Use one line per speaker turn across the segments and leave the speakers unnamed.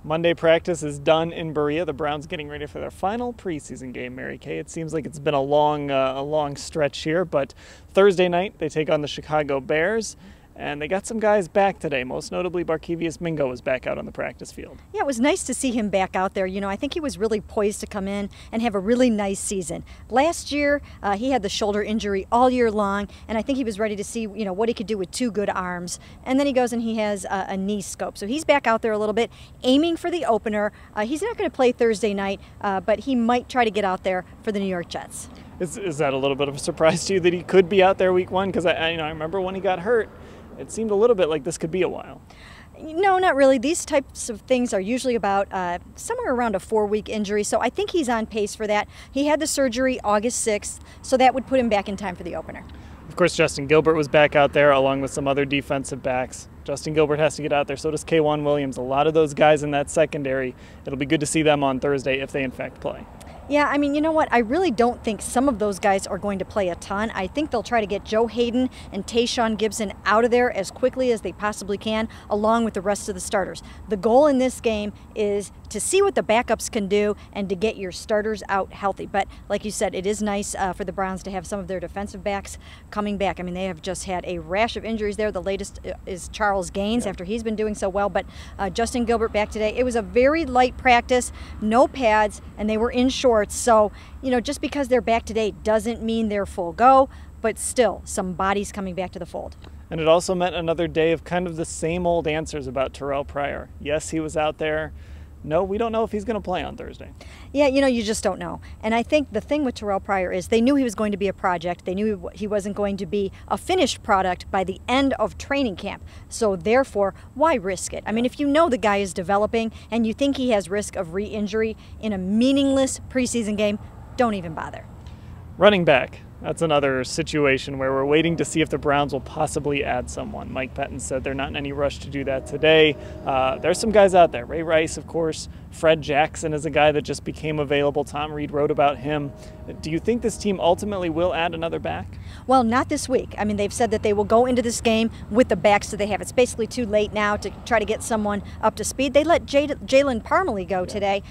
Monday practice is done in Berea. The Browns getting ready for their final preseason game, Mary Kay. It seems like it's been a long stretch here, but Thursday night they take on the Chicago Bears, and they got some guys back today. Most notably, Barkevious Mingo was back out on the practice field.
Yeah, it was nice to see him back out there. You know, I think he was really poised to come in and have a really nice season. Last year, he had the shoulder injury all year long, and I think he was ready to see, you know, what he could do with two good arms. And then he goes and he has a knee scope. So he's back out there a little bit, aiming for the opener. He's not going to play Thursday night, but he might try to get out there for the New York Jets.
Is that a little bit of a surprise to you that he could be out there week one? Because I remember when he got hurt, it seemed a little bit like this could be a while.
No, not really. These types of things are usually about somewhere around a 4-week injury, so I think he's on pace for that. He had the surgery August 6th, so that would put him back in time for the opener.
Of course, Justin Gilbert was back out there along with some other defensive backs. Justin Gilbert has to get out there, so does K1 Williams. A lot of those guys in that secondary, it'll be good to see them on Thursday if they in fact play.
Yeah, I mean, you know what? I really don't think some of those guys are going to play a ton. I think they'll try to get Joe Hayden and Tayshawn Gibson out of there as quickly as they possibly can, along with the rest of the starters. The goal in this game is to see what the backups can do and to get your starters out healthy. But like you said, it is nice for the Browns to have some of their defensive backs coming back. I mean, they have just had a rash of injuries there. The latest is Charles Gaines after he's been doing so well. But Justin Gilbert back today. It was a very light practice, no pads, and they were in shorts. So, you know, just because they're back today doesn't mean they're full go, but still some bodies coming back to the fold.
And it also meant another day of kind of the same old answers about Terrelle Pryor. Yes, he was out there. No, we don't know if he's going to play on Thursday.
Yeah, you know, you just don't know. And I think the thing with Terrelle Pryor is they knew he was going to be a project. They knew he wasn't going to be a finished product by the end of training camp. So therefore, why risk it? I mean, if you know the guy is developing and you think he has risk of re-injury in a meaningless preseason game, don't even bother.
Running back. That's another situation where we're waiting to see if the Browns will possibly add someone. Mike Pettin said they're not in any rush to do that today. There's some guys out there. Ray Rice, of course. Fred Jackson is a guy that just became available. Tom Reed wrote about him. Do you think this team ultimately will add another back?
Well, not this week. I mean, they've said that they will go into this game with the backs that they have. It's basically too late now to try to get someone up to speed. They let Jalen Parmalee go today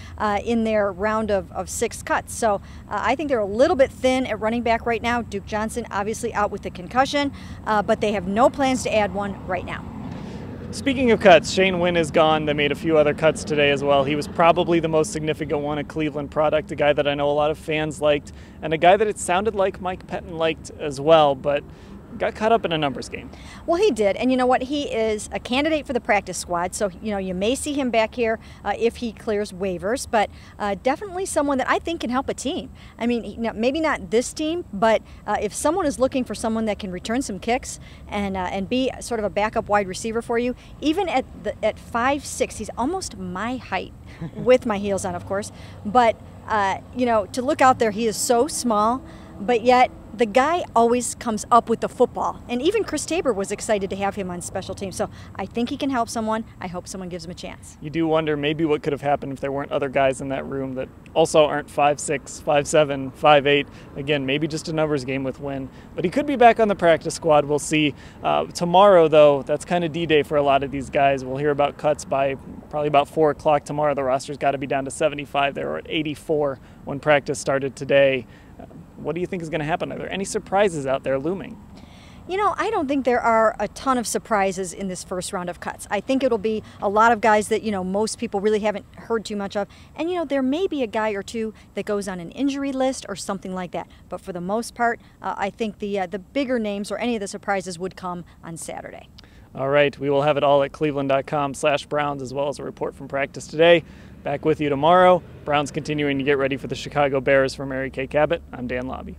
in their round of 6 cuts. So I think they're a little bit thin at running back right now. Duke Johnson obviously out with the concussion, but they have no plans to add one right now.
Speaking of cuts, Shane Wynn is gone. They made a few other cuts today as well. He was probably the most significant one, a Cleveland product, a guy that I know a lot of fans liked, and a guy that it sounded like Mike Pettin liked as well, but got caught up in a numbers game.
Well, he did, and you know what? He is a candidate for the practice squad, so you know you may see him back here if he clears waivers, but definitely someone that I think can help a team. I mean, maybe not this team, but if someone is looking for someone that can return some kicks and be sort of a backup wide receiver for you, even at 5'6", he's almost my height, with my heels on, of course. But you know, to look out there, he is so small, but yet the guy always comes up with the football. And even Chris Tabor was excited to have him on special teams. So I think he can help someone. I hope someone gives him a chance.
You do wonder maybe what could have happened if there weren't other guys in that room that also aren't 5'6", 5'7", 5'8". Again, maybe just a numbers game with Wynn. But he could be back on the practice squad. We'll see. Tomorrow, though, that's kind of D-Day for a lot of these guys. We'll hear about cuts by probably about 4 o'clock tomorrow. The roster's got to be down to 75. They were at 84 when practice started today. What do you think is going to happen? Are there any surprises out there looming?
You know, I don't think there are a ton of surprises in this first round of cuts. I think it'll be a lot of guys that, you know, most people really haven't heard too much of. And, you know, there may be a guy or two that goes on an injury list or something like that. But for the most part, I think the bigger names or any of the surprises would come on Saturday.
All right. We will have it all at cleveland.com/Browns as well as a report from practice today. Back with you tomorrow. Browns continuing to get ready for the Chicago Bears. For Mary-Kay-Cabot, I'm Dan Labbe.